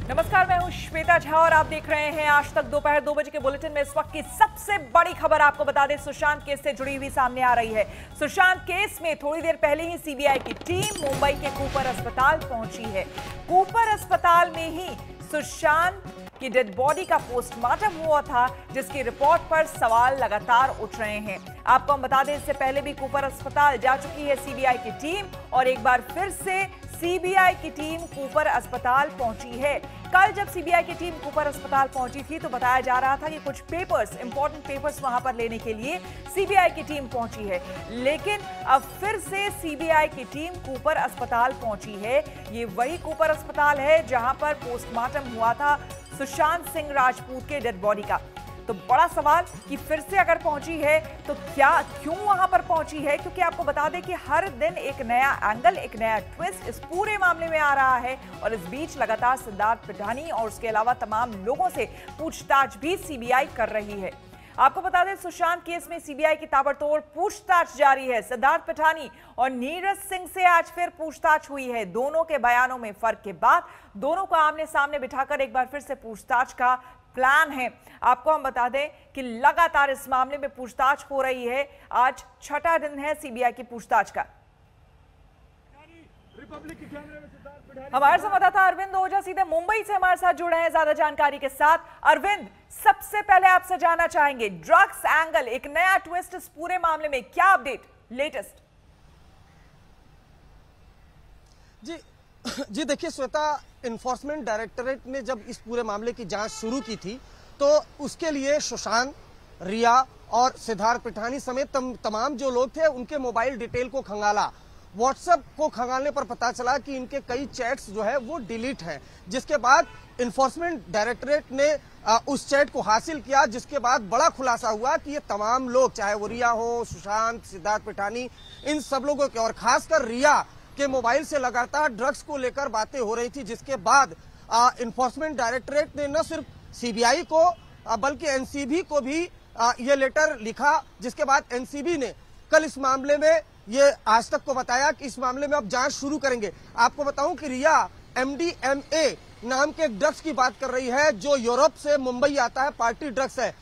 नमस्कार, मैं हूं श्वेता झा और आप देख रहे हैं आज तक दोपहर 2 बजे के बुलेटिन में इस वक्त की सबसे बड़ी खबर आपको बता दें, सुशांत केस से जुड़ी हुई सामने आ रही है। सुशांत केस में थोड़ी देर पहले ही सीबीआई की टीम मुंबई के कूपर अस्पताल पहुंची है। कूपर अस्पताल में ही सुशांत की डेड बॉडी का पोस्टमार्टम हुआ था, जिसकी रिपोर्ट पर सवाल लगातार उठ रहे हैं। आपको हम बता दें, इससे पहले भी कूपर अस्पताल जा चुकी है सीबीआई की टीम और एक बार फिर से सीबीआई की टीम कूपर अस्पताल पहुंची है। कल जब सीबीआई की टीम कूपर अस्पताल पहुंची थी तो बताया जा रहा था कि कुछ पेपर्स, इंपॉर्टेंट पेपर्स वहां पर लेने के लिए सीबीआई की टीम पहुंची है, लेकिन अब फिर से सीबीआई की टीम कूपर अस्पताल पहुंची है। ये वही कूपर अस्पताल है जहां पर पोस्टमार्टम हुआ था सुशांत सिंह राजपूत के डेड बॉडी का। तो बड़ा सवाल कि फिर से अगर पहुंची है तो क्यों वहां पर पहुंची है, क्योंकि आपको बता दें कि हर दिन एक नया एंगल, एक नया ट्विस्ट इस पूरे मामले में आ रहा है और इस बीच लगातार सिद्धार्थ पिठानी और उसके अलावा तमाम लोगों से पूछताछ भी सीबीआई कर रही है। आपको बता दें, सुशांत केस में सीबीआई की ताबड़तोड़ पूछताछ जारी है। सिद्धार्थ पिठानी और नीरज सिंह से आज फिर पूछताछ हुई है। दोनों के बयानों में फर्क के बाद दोनों को आमने सामने बिठाकर एक बार फिर से पूछताछ का प्लान है। आपको हम बता दें कि लगातार इस मामले में पूछताछ हो रही है। आज छठा दिन है सीबीआई की पूछताछ का। हमारे संवाददाता अरविंद ओझा सीधे मुंबई से हमारे साथ जुड़े हैं ज्यादा जानकारी के साथ। अरविंद, सबसे पहले आपसे जानना चाहेंगे ड्रग्स एंगल, एक नया ट्विस्ट इस पूरे मामले में, क्या अपडेट लेटेस्ट? जी देखिए श्वेता, इन्फोर्समेंट डायरेक्टरेट ने जब इस पूरे मामले की जांच शुरू की थी तो उसके लिए सुशांत, रिया और सिद्धार्थ पिठानी समेत तमाम जो लोग थे उनके मोबाइल डिटेल को खंगाला। व्हाट्सएप को खंगालने पर पता चला कि इनके कई चैट्स जो है वो डिलीट हैं, जिसके बाद इन्फोर्समेंट डायरेक्टरेट ने उस चैट को हासिल किया, जिसके बाद बड़ा खुलासा हुआ कि ये तमाम लोग, चाहे वो रिया हो, सुशांत, सिद्धार्थ पिठानी, इन सब लोगों के, और खासकर रिया के मोबाइल से लगातार ड्रग्स को लेकर बातें हो रही थी, जिसके बाद इन्फोर्समेंट डायरेक्टरेट ने न सिर्फ सीबीआई को बल्कि एनसीबी को भी ये लेटर लिखा, जिसके बाद एनसीबी ने कल इस मामले में ये आज तक को बताया कि इस मामले में अब जांच शुरू करेंगे। आपको बताऊं कि रिया MDMA नाम के एक ड्रग्स की बात कर रही है जो यूरोप से मुंबई आता है, पार्टी ड्रग्स है,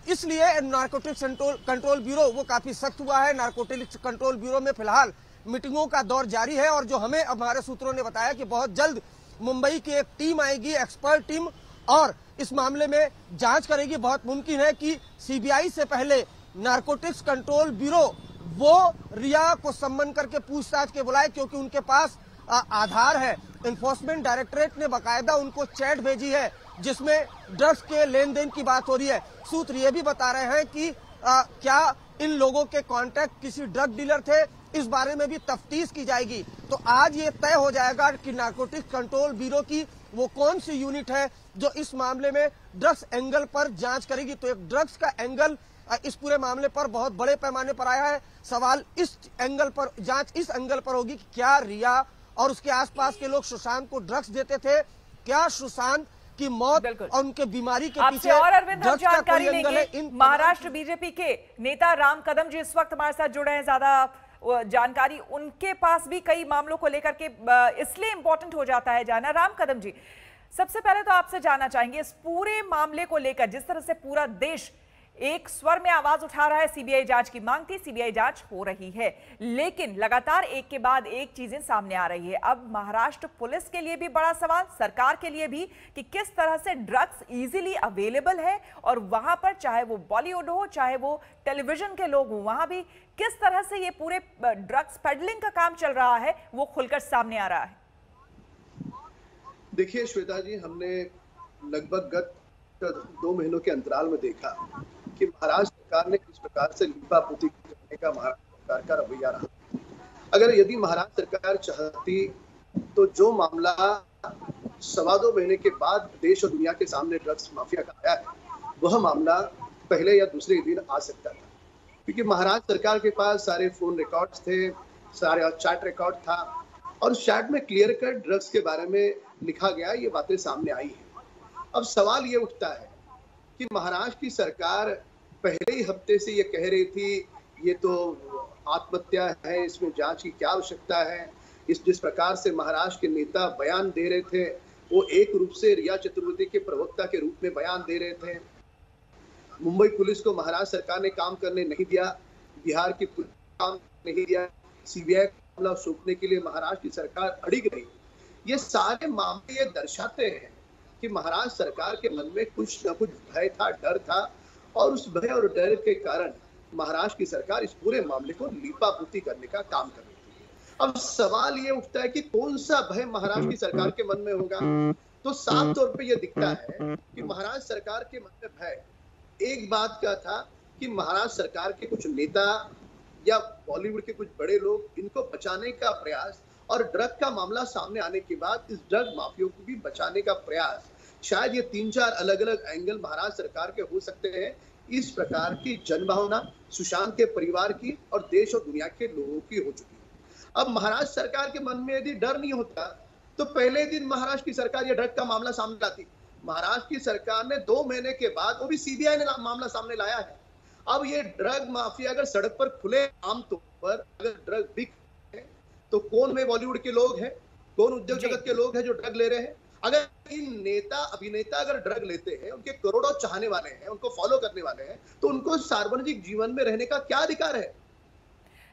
इसलिए नारकोटिक्स कंट्रोल ब्यूरो वो काफी सख्त हुआ है। नारकोटिक्स कंट्रोल ब्यूरो में फिलहाल मीटिंगों का दौर जारी है और जो हमें हमारे सूत्रों ने बताया कि बहुत जल्द मुंबई की एक टीम आएगी, एक्सपर्ट टीम, और इस मामले में जांच करेगी। बहुत मुमकिन है कि सीबीआई से पहले नारकोटिक्स कंट्रोल ब्यूरो वो रिया को सम्मन करके पूछताछ के बुलाए, क्योंकि उनके पास आधार है। इन्फोर्समेंट डायरेक्टरेट ने बाकायदा उनको चैट भेजी है जिसमें ड्रग्स के लेन देन की बात हो रही है। सूत्र ये भी बता रहे हैं कि क्या इन लोगों के कॉन्टैक्ट किसी ड्रग डीलर थे, इस बारे में भी तफ्तीश की जाएगी। तो आज ये तय हो जाएगा कि नारकोटिक्स कंट्रोल ब्यूरो की वो कौन सी यूनिट है जो इस मामले में ड्रग्स एंगल पर जांच करेगी। तो एक ड्रग्स का एंगल इस पूरे मामले पर बहुत बड़े पैमाने पर आया है। सवाल इस एंगल पर, जांच इस एंगल पर होगी कि क्या रिया और उसके आसपास के लोग सुशांत को ड्रग्स देते थे, क्या सुशांत की मौत और उनके बीमारी के पीछे और अरविंद हम जानकारी लेंगे। महाराष्ट्र बीजेपी के नेता राम कदम जी इस वक्त हमारे साथ जुड़े हैं। ज्यादा जानकारी उनके पास भी कई मामलों को लेकर के इसलिए इंपॉर्टेंट हो जाता है जाना। राम कदम जी, सबसे पहले तो आपसे जानना चाहेंगे इस पूरे मामले को लेकर, जिस तरह से पूरा देश एक स्वर में आवाज उठा रहा है, सीबीआई जांच की मांग थी, सीबीआई जांच हो रही है, लेकिन लगातार एक के बाद एक चीजें सामने आ रही है। अब महाराष्ट्र पुलिस के लिए भी बड़ा सवाल, सरकार के लिए भी, कि किस तरह से ड्रग्स इजीली अवेलेबल है और वहां पर चाहे वो बॉलीवुड हो, चाहे वो टेलीविजन के लोग हो, वहां भी किस तरह से ये पूरे ड्रग्स पेडलिंग का काम चल रहा है वो खुलकर सामने आ रहा है। देखिए श्वेता जी, हमने लगभग गत 2 महीनों के अंतराल में देखा कि महाराष्ट्र सरकार ने किस प्रकार से लीपापोती करने का महाराष्ट्र सरकार का रवैया रहा। अगर यदि महाराष्ट्र सरकार चाहती तो जो मामला 2.25 महीने के बाद देश और दुनिया के सामने ड्रग्स माफिया का आया है, वह मामला पहले या दूसरे दिन आ सकता था, क्योंकि महाराष्ट्र सरकार के पास सारे फोन रिकॉर्ड्स थे, सारे चैट रिकॉर्ड था और उस चैट में क्लियर कट ड्रग्स के बारे में लिखा गया, ये बातें सामने आई है। अब सवाल ये उठता है कि महाराष्ट्र की सरकार पहले ही हफ्ते से ये कह रही थी ये तो आत्महत्या है, इसमें जांच की क्या आवश्यकता है। जिस प्रकार से महाराष्ट्र के नेता बयान दे रहे थे वो एक रूप से रिया चक्रवर्ती के प्रवक्ता के रूप में बयान दे रहे थे। मुंबई पुलिस को महाराष्ट्र सरकार ने काम करने नहीं दिया, बिहार की पुलिस काम नहीं दिया, सीबीआई का मामला सौंपने के लिए महाराष्ट्र की सरकार अड़िग रही। ये सारे मामले ये दर्शाते हैं कि महाराष्ट्र सरकार के मन में कुछ न कुछ भय था, डर था, और उस भय और डर के कारण महाराष्ट्र की सरकार इस पूरे मामले को लीपापोती करने का काम कर रही थी। अब सवाल ये उठता है कि कौन सा भय महाराष्ट्र की सरकार के मन में होगा। तो साफ तौर पे ये दिखता है कि महाराष्ट्र सरकार के मन में भय एक बात का था कि महाराष्ट्र सरकार के कुछ नेता या बॉलीवुड के कुछ बड़े लोग इनको बचाने का प्रयास, और ड्रग का मामला सामने आने के बाद इस ड्रग माफियों को भी बचाने का प्रयास, शायद ये 3-4 अलग अलग एंगल महाराष्ट्र सरकार के हो सकते हैं। इस प्रकार की जनभावना सुशांत के परिवार की और देश और दुनिया के लोगों की हो चुकी है। अब महाराष्ट्र सरकार के मन में यदि डर नहीं होता तो पहले दिन महाराष्ट्र की सरकार ये ड्रग का मामला सामने लाती। महाराष्ट्र की सरकार ने 2 महीने के बाद, वो भी सीबीआई ने मामला सामने लाया है। अब ये ड्रग माफिया अगर सड़क पर खुले आम तौर पर अगर ड्रग बिक है तो कौन में बॉलीवुड के लोग हैं, कौन उद्योग जगत के लोग हैं जो ड्रग ले रहे हैं। अगर इन नेता अभिनेता अगर ड्रग लेते हैं, उनके करोड़ों चाहने वाले हैं, उनको फॉलो करने वाले हैं, तो उनको सार्वजनिक जीवन में रहने का क्या अधिकार है।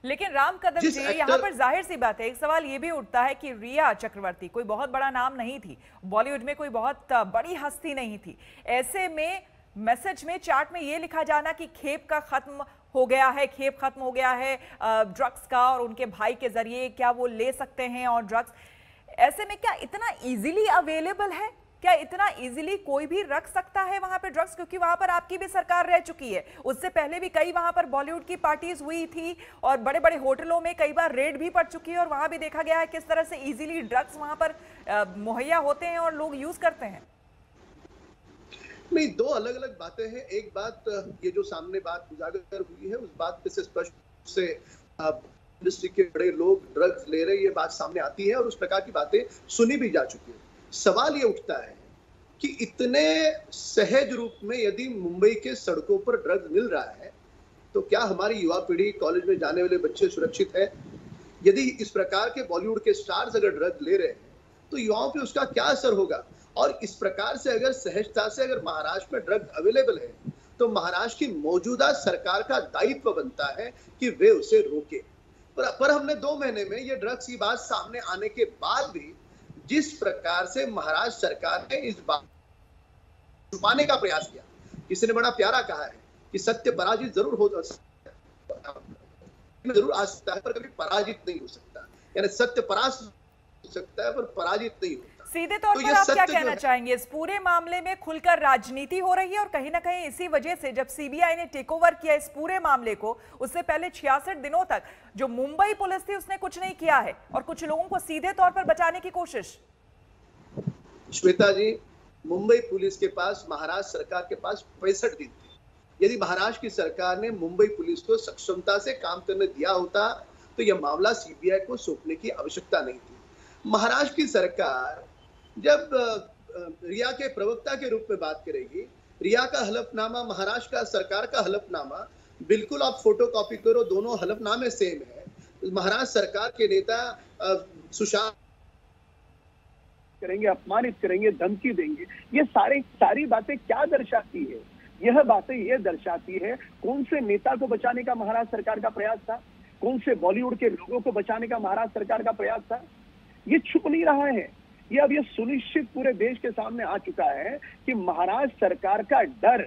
लेकिन राम कदम जी, यहाँ पर जाहिर सी बात है, एक सवाल ये भी उठता है कि रिया चक्रवर्ती कोई बहुत बड़ा नाम नहीं थी, बॉलीवुड में कोई बहुत बड़ी हस्ती नहीं थी। ऐसे में मैसेज में, चार्ट में ये लिखा जाना कि खेप का खत्म हो गया है, खेप खत्म हो गया है ड्रग्स का, और उनके भाई के जरिए क्या वो ले सकते हैं और ड्रग्स, ऐसे में क्या इतना इजीली अवेलेबल है? क्या इतना इजीली कोई भी रख सकता है वहां पे ड्रग्स? क्योंकि वहां पर आपकी भी सरकार रह चुकी है, उससे पहले भी कई वहां पर बॉलीवुड की पार्टीज हुई थी और बड़े बड़े होटलों में कई बार रेड भी पड़ चुकी है, और वहां भी देखा गया है किस तरह से इजीली ड्रग्स वहां पर मुहैया होते हैं और लोग यूज करते हैं। नहीं, 2 अलग अलग बातें हैं। एक बात, ये जो सामने बात उजागर हुई है, उस बात पे से स्पष्ट से इंडस्ट्री के बड़े लोग ड्रग्स ले रहे, ये बात सामने आती है और उस प्रकार की बातें सुनी भी जा चुकी है। सवाल ये उठता है कि इतने सहज रूप में यदि मुंबई के सड़कों पर ड्रग्स मिल रहा है तो क्या हमारी युवा पीढ़ी, कॉलेज में जाने वाले बच्चे सुरक्षित है? यदि इस प्रकार के बॉलीवुड के स्टार्स अगर ड्रग्स ले रहे हैं तो युवाओं पे उसका क्या असर होगा? और इस प्रकार से अगर सहजता से अगर महाराष्ट्र में ड्रग अवेलेबल है तो महाराष्ट्र की मौजूदा सरकार का दायित्व बनता है कि वे उसे रोके। पर हमने 2 महीने में ये ड्रग्स की बात सामने आने के बाद भी जिस प्रकार से महाराष्ट्र सरकार ने इस बात छुपाने का प्रयास किया, किसी ने बड़ा प्यारा कहा है कि सत्य पराजित जरूर हो जरूर आ सकता है पर कभी पराजित नहीं हो सकता। यानी सत्य परास्त हो सकता है पर पराजित नहीं होता। सीधे तौर पर आप क्या कहना चाहेंगे? इस पूरे मामले में खुलकर राजनीति हो रही है और कहीं ना कहीं इसी वजह से जब सीबीआई ने टेक ओवर किया इस पूरे मामले को, उससे पहले 66 दिनों तक जो मुंबई पुलिस थी उसने कुछ नहीं किया है और कुछ लोगों को सीधे तौर पर बचाने की कोशिश। श्वेता जी, मुंबई पुलिस के पास, महाराष्ट्र सरकार के पास 65 दिन थे। यदि महाराष्ट्र की सरकार ने मुंबई पुलिस को सक्षमता से काम करने दिया होता तो यह मामला सीबीआई को सौंपने की आवश्यकता नहीं थी। महाराष्ट्र की सरकार जब रिया के प्रवक्ता के रूप में बात करेगी, रिया का हलफनामा, महाराष्ट्र का सरकार का हलफनामा, बिल्कुल आप फोटो कॉपी करो, दोनों हलफनामे सेम है। महाराष्ट्र सरकार के नेता सुशांत करेंगे, अपमानित करेंगे, धमकी देंगे, ये सारी बातें क्या दर्शाती है? यह बातें ये दर्शाती है कौन से नेता को बचाने का महाराष्ट्र सरकार का प्रयास था, कौन से बॉलीवुड के लोगों को बचाने का महाराष्ट्र सरकार का प्रयास था। ये छुप नहीं रहा है, ये अब ये सुनिश्चित पूरे देश के सामने आ चुका है कि महाराष्ट्र सरकार का डर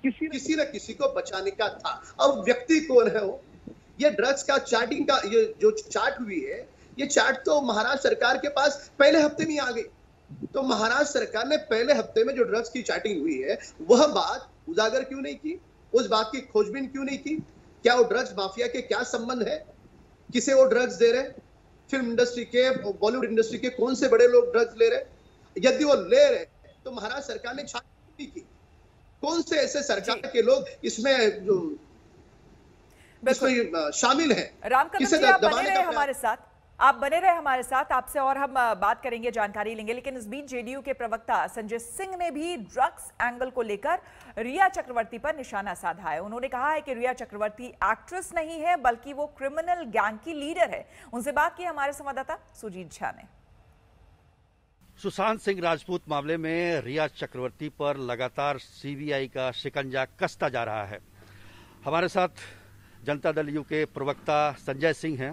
किसी न किसी को बचाने का था। अब व्यक्ति कौन है वो? ये ड्रग्स का चार्टिंग का ये जो चार्ट हुई है, ये चार्ट तो महाराष्ट्र सरकार के पास पहले हफ्ते में आ गई। तो महाराष्ट्र सरकार ने पहले हफ्ते में जो ड्रग्स की चार्टिंग हुई है वह बात उजागर क्यों नहीं की? उस बात की खोजबीन क्यों नहीं की? क्या वो ड्रग्स माफिया के क्या संबंध है, किसे वो ड्रग्स दे रहे, फिल्म इंडस्ट्री के, बॉलीवुड इंडस्ट्री के कौन से बड़े लोग ड्रग्स ले रहे? यदि वो ले रहे तो महाराष्ट्र सरकार ने छानबीन की, कौन से ऐसे सरकार के लोग इसमें जो शामिल हैं। रामकदम जी, आप बने रहे हमारे साथ, आप बने रहे हमारे साथ, आपसे और हम बात करेंगे, जानकारी लेंगे। लेकिन इस बीच जेडीयू के प्रवक्ता संजय सिंह ने भी ड्रग्स एंगल को लेकर रिया चक्रवर्ती पर निशाना साधा है। उन्होंने कहा है कि रिया चक्रवर्ती एक्ट्रेस नहीं है बल्कि वो क्रिमिनल गैंग की लीडर है। उनसे बात की हमारे संवाददाता सुजीत झा ने। सुशांत सिंह राजपूत मामले में रिया चक्रवर्ती पर लगातार सीबीआई का शिकंजा कसता जा रहा है। हमारे साथ जनता दल यू के प्रवक्ता संजय सिंह हैं।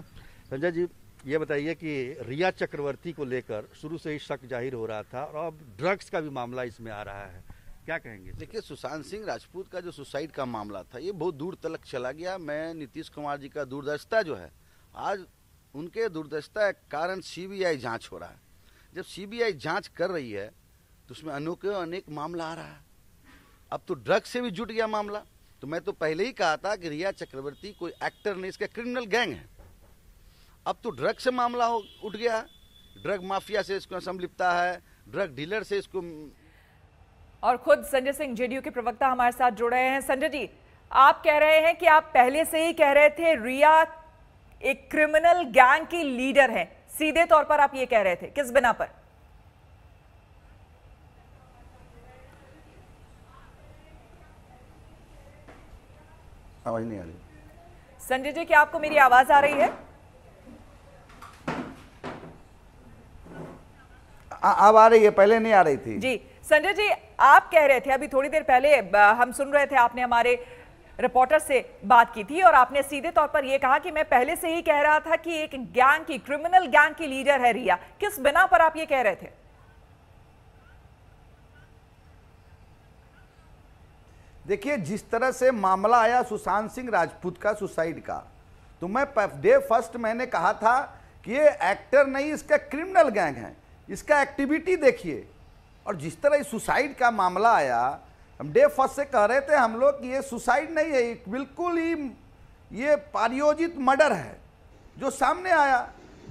संजय जी, ये बताइए कि रिया चक्रवर्ती को लेकर शुरू से ही शक जाहिर हो रहा था और अब ड्रग्स का भी मामला इसमें आ रहा है, क्या कहेंगे? देखिए, सुशांत सिंह राजपूत का जो सुसाइड का मामला था ये बहुत दूर तक चला गया। मैं नीतीश कुमार जी का दूरदर्शिता जो है, आज उनके दूरदर्शिता के कारण सीबीआई जांच हो रहा है। जब सीबीआई जांच कर रही है तो उसमें अनेक मामला आ रहा है। अब तो ड्रग्स से भी जुट गया मामला। तो मैं तो पहले ही कहा था कि रिया चक्रवर्ती कोई एक्टर नहीं, इसका क्रिमिनल गैंग है। अब तो ड्रग से मामला उठ गया। ड्रग माफिया से इसको संलिप्तता है, ड्रग डीलर से इसको। और खुद संजय सिंह जेडीयू के प्रवक्ता हमारे साथ जुड़ रहे हैं। संजय जी, आप कह रहे हैं कि आप पहले से ही कह रहे थे रिया एक क्रिमिनल गैंग की लीडर है, सीधे तौर पर आप ये कह रहे थे, किस बिना पर? आवाज नहीं आ रही। संजय जी, क्या आपको मेरी आवाज आ रही है? अब आ रही है, पहले नहीं आ रही थी। जी संजय जी, आप कह रहे थे अभी थोड़ी देर पहले, हम सुन रहे थे, आपने हमारे रिपोर्टर से बात की थी और आपने सीधे तौर पर यह कहा कि मैं पहले से ही कह रहा था कि एक गैंग की, क्रिमिनल गैंग की लीडर है रिया। किस बिना पर आप ये कह रहे थे? देखिए, जिस तरह से मामला आया सुशांत सिंह राजपूत का सुसाइड का, तो मैं डे फर्स्ट मैंने कहा था कि ये एक्टर नहीं, इसका क्रिमिनल गैंग है। इसका एक्टिविटी देखिए। और जिस तरह इस सुसाइड का मामला आया, हम डे फर्स्ट से कह रहे थे हम लोग कि ये सुसाइड नहीं है, बिल्कुल ही ये प्रायोजित मर्डर है जो सामने आया।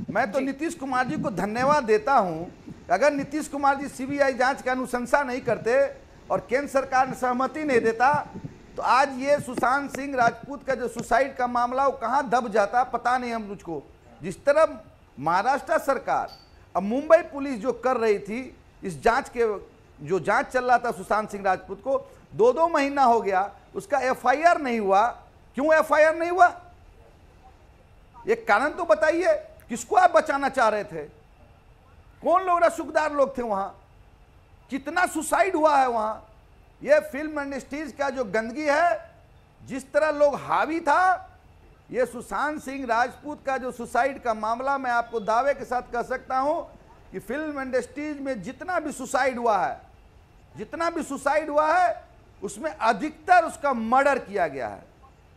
मैं तो नीतीश कुमार जी को धन्यवाद देता हूं। अगर नीतीश कुमार जी सीबीआई जांच का अनुशंसा नहीं करते और केंद्र सरकार ने सहमति नहीं देता तो आज ये सुशांत सिंह राजपूत का जो सुसाइड का मामला वो कहाँ दब जाता पता नहीं हम मुझको। जिस तरह महाराष्ट्र सरकार अब मुंबई पुलिस जो कर रही थी, इस जांच के जो जांच चल रहा था सुशांत सिंह राजपूत को, 2 महीना हो गया, उसका एफआईआर नहीं हुआ। क्यों एफआईआर नहीं हुआ? एक कारण तो बताइए। किसको आप बचाना चाह रहे थे? कौन लोग रसूखदार लोग थे वहां? कितना सुसाइड हुआ है वहां? ये फिल्म इंडस्ट्रीज का जो गंदगी है, जिस तरह लोग हावी था, ये सुशांत सिंह राजपूत का जो सुसाइड का मामला, मैं आपको दावे के साथ कह सकता हूं कि फिल्म इंडस्ट्रीज में जितना भी सुसाइड हुआ है उसमें अधिकतर उसका मर्डर किया गया है।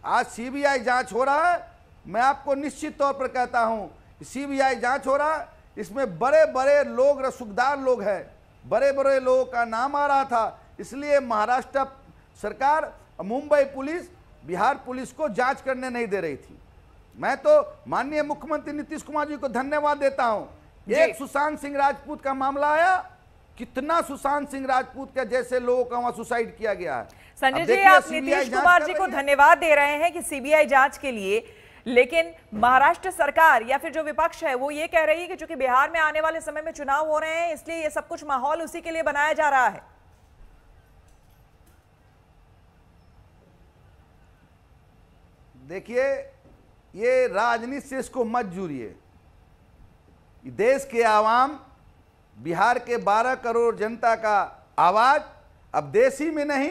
आज सीबीआई जांच हो रहा है। मैं आपको निश्चित तौर पर कहता हूं कि सीबीआई जांच हो रहा है, इसमें बड़े बड़े लोग, रसूखदार लोग हैं, बड़े बड़े लोगों का नाम आ रहा था। इसलिए महाराष्ट्र सरकार, मुंबई पुलिस, बिहार पुलिस को जांच करने नहीं दे रही थी। मैं तो माननीय मुख्यमंत्री नीतीश कुमार जी को धन्यवाद देता हूं। एक सुशांत सिंह राजपूत का मामला आया, कितना सुशांत सिंह राजपूत के जैसे लोगों का वहां सुसाइड किया गया है। संजय जी, आप नीतीश कुमार जी को धन्यवाद दे रहे हैं कि सीबीआई जांच के लिए, लेकिन महाराष्ट्र सरकार या फिर जो विपक्ष है वो ये कह रही है कि चूंकि बिहार में आने वाले समय में चुनाव हो रहे हैं, इसलिए ये सब कुछ माहौल उसी के लिए बनाया जा रहा है। देखिए, ये राजनीति से इसको मत जुड़िए। देश के आवाम, बिहार के 12 करोड़ जनता का आवाज अब देश ही में नहीं।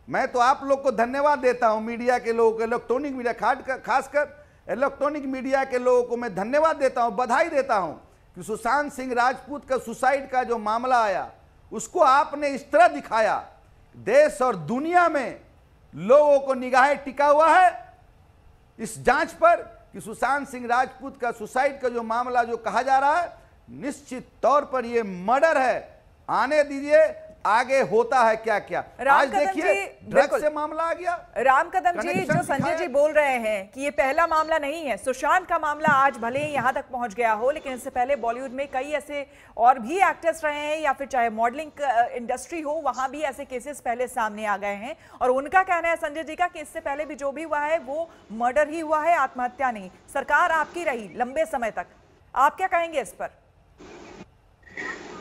मैं तो आप लोग को धन्यवाद देता हूं, मीडिया के लोगों को, इलेक्ट्रॉनिक मीडिया, खासकर इलेक्ट्रॉनिक मीडिया के लोगों को मैं धन्यवाद देता हूं, बधाई देता हूं कि सुशांत सिंह राजपूत का सुसाइड का जो मामला आया उसको आपने इस तरह दिखाया। देश और दुनिया में लोगों को निगाहें टिका हुआ है इस जांच पर कि सुशांत सिंह राजपूत का सुसाइड का जो मामला जो कहा जा रहा है, निश्चित तौर पर यह मर्डर है। आने दीजिए, आगे होता है क्या क्या। आज देखिए, ड्रग्स से मामला आ गया। राम कदम जी, जो संजय जी बोल रहे हैं कि ये पहला मामला नहीं है, सुशांत का मामला आज भले ही यहां तक पहुंच गया हो, लेकिन इससे पहले बॉलीवुड में कई ऐसे और भी एक्टर्स रहे हैं, या फिर चाहे मॉडलिंग इंडस्ट्री हो, वहां भी ऐसे केसेस पहले सामने आ गए हैं। और उनका कहना है संजय जी का कि इससे पहले भी जो भी हुआ है वो मर्डर ही हुआ है, आत्महत्या नहीं। सरकार आपकी रही लंबे समय तक, आप क्या कहेंगे इस पर?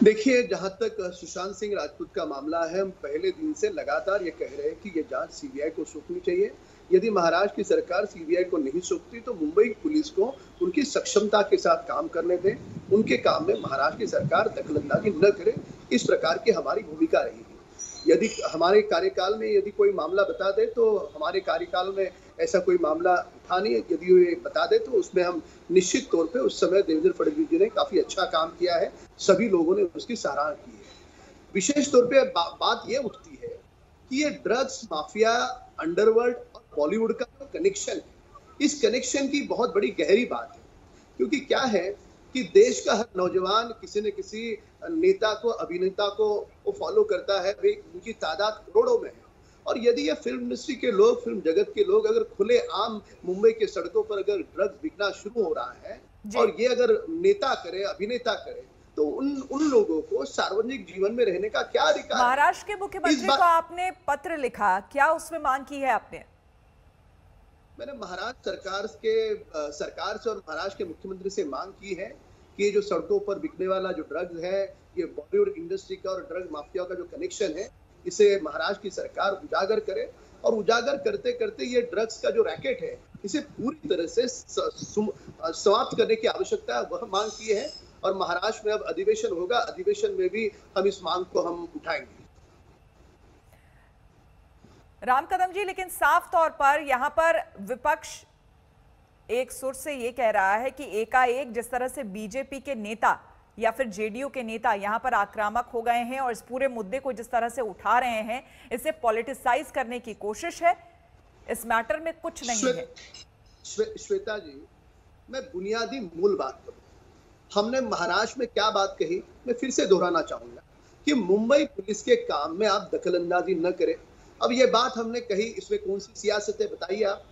देखिए, जहां तक सुशांत सिंह राजपूत का मामला है, हम पहले दिन से लगातार ये कह रहे हैं कि ये जांच सीबीआई को सौंपनी चाहिए। यदि महाराष्ट्र की सरकार सीबीआई को नहीं सौंपती तो मुंबई पुलिस को उनकी सक्षमता के साथ काम करने दें। उनके काम में महाराष्ट्र की सरकार दखलंदाजी न करे, इस प्रकार की हमारी भूमिका रहेगी। यदि हमारे कार्यकाल में यदि कोई मामला बता दे तो हमारे कार्यकाल में ऐसा कोई मामला उठा नहीं, यदि ये बता दे तो उसमें हम निश्चित तौर पे उस समय देवेंद्र फडणवीस जी ने काफी अच्छा काम किया है, सभी लोगों ने उसकी सराहना की है। विशेष तौर पे बात ये उठती है कि ये ड्रग्स माफिया, अंडरवर्ल्ड और बॉलीवुड का जो कनेक्शन है, इस कनेक्शन की बहुत बड़ी गहरी बात है। क्योंकि क्या है कि देश का हर नौजवान किसी न किसी नेता को, अभिनेता को वो फॉलो करता है, वे उनकी तादाद करोड़ों में है। और यदि ये फिल्म इंडस्ट्री के लोग, फिल्म जगत के लोग अगर खुले आम मुंबई के सड़कों पर अगर ड्रग्स बिकना शुरू हो रहा है और ये अगर नेता करे, अभिनेता करे, तो उन लोगों को सार्वजनिक जीवन में रहने का क्या अधिकार? महाराष्ट्र के मुख्यमंत्री को आपने पत्र लिखा, क्या उसमें मांग की है आपने? मैंने महाराष्ट्र सरकार से और महाराष्ट्र के मुख्यमंत्री से मांग की है कि ये जो सड़कों पर बिकने वाला जो ड्रग्स है, ये बॉलीवुड इंडस्ट्री का और ड्रग माफिया का जो कनेक्शन है, इसे महाराष्ट्र की सरकार उजागर करे। और उजागर करते करते ये ड्रग्स का जो रैकेट है, इसे पूरी तरह से समाप्त करने की आवश्यकता है, वह मांग की है। और महाराष्ट्र में अब अधिवेशन होगा, अधिवेशन में भी हम इस मांग को हम उठाएंगे। राम कदम जी, लेकिन साफ तौर पर यहां पर विपक्ष एक सुर से ये कह रहा है कि एकाएक जिस तरह से बीजेपी के नेता या फिर जेडीयू के नेता यहां पर आक्रामक हो गए हैं और इस पूरे मुद्दे को जिस तरह से उठा रहे हैं, इसे पॉलिटिसाइज करने की कोशिश है, इस मैटर में कुछ नहीं है। श्वेता जी, मैं बुनियादी मूल बात करूं, हमने महाराष्ट्र में क्या बात कही, मैं फिर से दोहराना चाहूंगा कि मुंबई पुलिस के काम में आप दखलंदाजी न करें। अब ये बात हमने कही, इसमें कौन सी सियासत है बताइए आप?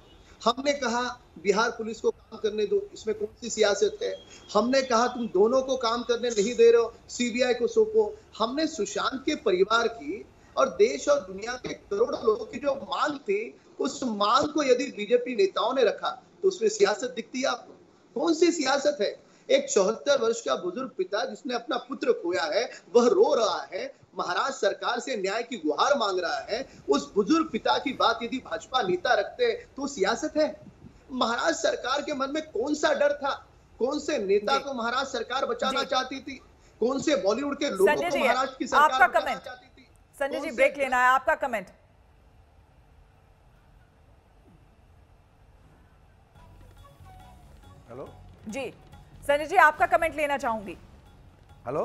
हमने कहा बिहार पुलिस को काम करने दो, इसमें कौन सी सियासत है? हमने कहा तुम दोनों को काम करने नहीं दे रहे हो, सीबीआई को सौंपो। हमने सुशांत के परिवार की और देश और दुनिया के करोड़ों लोगों की जो मांग थी, उस मांग को यदि बीजेपी नेताओं ने रखा तो उसमें सियासत दिखती है आपको? कौन सी सियासत है? एक 74 वर्ष का बुजुर्ग पिता जिसने अपना पुत्र खोया है, वह रो रहा है, महाराष्ट्र सरकार से न्याय की गुहार मांग रहा है। उस बुजुर्ग पिता की बात यदि भाजपा नेता रखते तो सियासत है? महाराष्ट्र सरकार के मन में कौन सा डर था? कौन से नेता को महाराष्ट्र सरकार बचाना चाहती थी? कौन से बॉलीवुड के लोगों को महाराष्ट्र की सरकार बचाना चाहती थी? संजय जी, ब्रेक लेना है, आपका कमेंट। हेलो जी संजय जी, आपका कमेंट लेना चाहूंगी। हेलो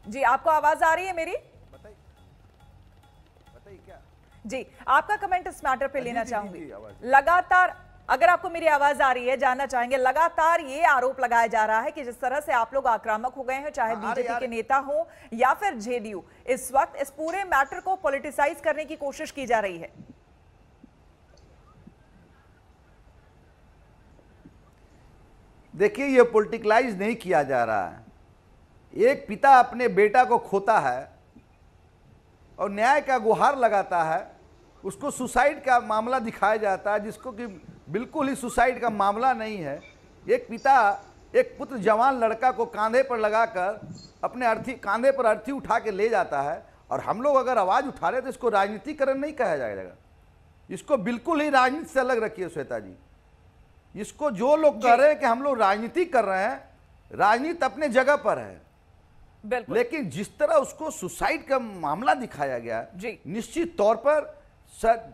जी, आपको आवाज आ रही है मेरी? बताइए क्या जी, आपका कमेंट इस मैटर पे लेना चाहूंगी। लगातार, अगर आपको मेरी आवाज आ रही है, जानना चाहेंगे, लगातार ये आरोप लगाया जा रहा है कि जिस तरह से आप लोग आक्रामक हो गए हैं, चाहे बीजेपी के नेता हो या फिर जेडीयू, इस वक्त इस पूरे मैटर को पॉलिटिसाइज करने की कोशिश की जा रही है। देखिए, ये पॉलिटिकलाइज नहीं किया जा रहा है। एक पिता अपने बेटा को खोता है और न्याय का गुहार लगाता है, उसको सुसाइड का मामला दिखाया जाता है, जिसको कि बिल्कुल ही सुसाइड का मामला नहीं है। एक पिता एक पुत्र जवान लड़का को कांधे पर लगाकर अपने कांधे पर अर्थी उठा के ले जाता है, और हम लोग अगर आवाज़ उठा रहे तो इसको राजनीतिकरण नहीं कहा जाएगा। इसको बिल्कुल ही राजनीति से अलग रखिए श्वेता जी। इसको जो लोग कह रहे हैं कि हम लोग राजनीति कर रहे हैं, राजनीति अपने जगह पर है, लेकिन जिस तरह उसको सुसाइड का मामला दिखाया गया, निश्चित तौर पर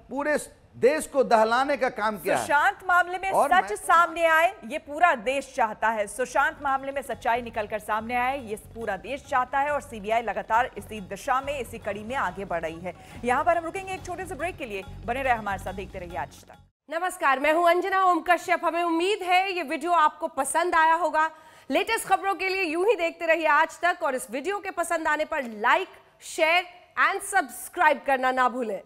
पूरे देश को दहलाने का काम किया है। सुशांत मामले में सच सामने आए, ये पूरा देश चाहता है। सुशांत मामले में सच्चाई निकलकर सामने आए, ये पूरा देश चाहता है, और सीबीआई लगातार इसी दिशा में, इसी कड़ी में आगे बढ़ रही है। यहाँ पर हम रुकेंगे एक छोटे से ब्रेक के लिए। बने रहे हमारे साथ, देखते रहिए आज तक। नमस्कार, मैं हूं अंजना ओम कश्यप। हमें उम्मीद है ये वीडियो आपको पसंद आया होगा। लेटेस्ट खबरों के लिए यूं ही देखते रहिए आज तक, और इस वीडियो के पसंद आने पर लाइक, शेयर एंड सब्सक्राइब करना ना भूलें।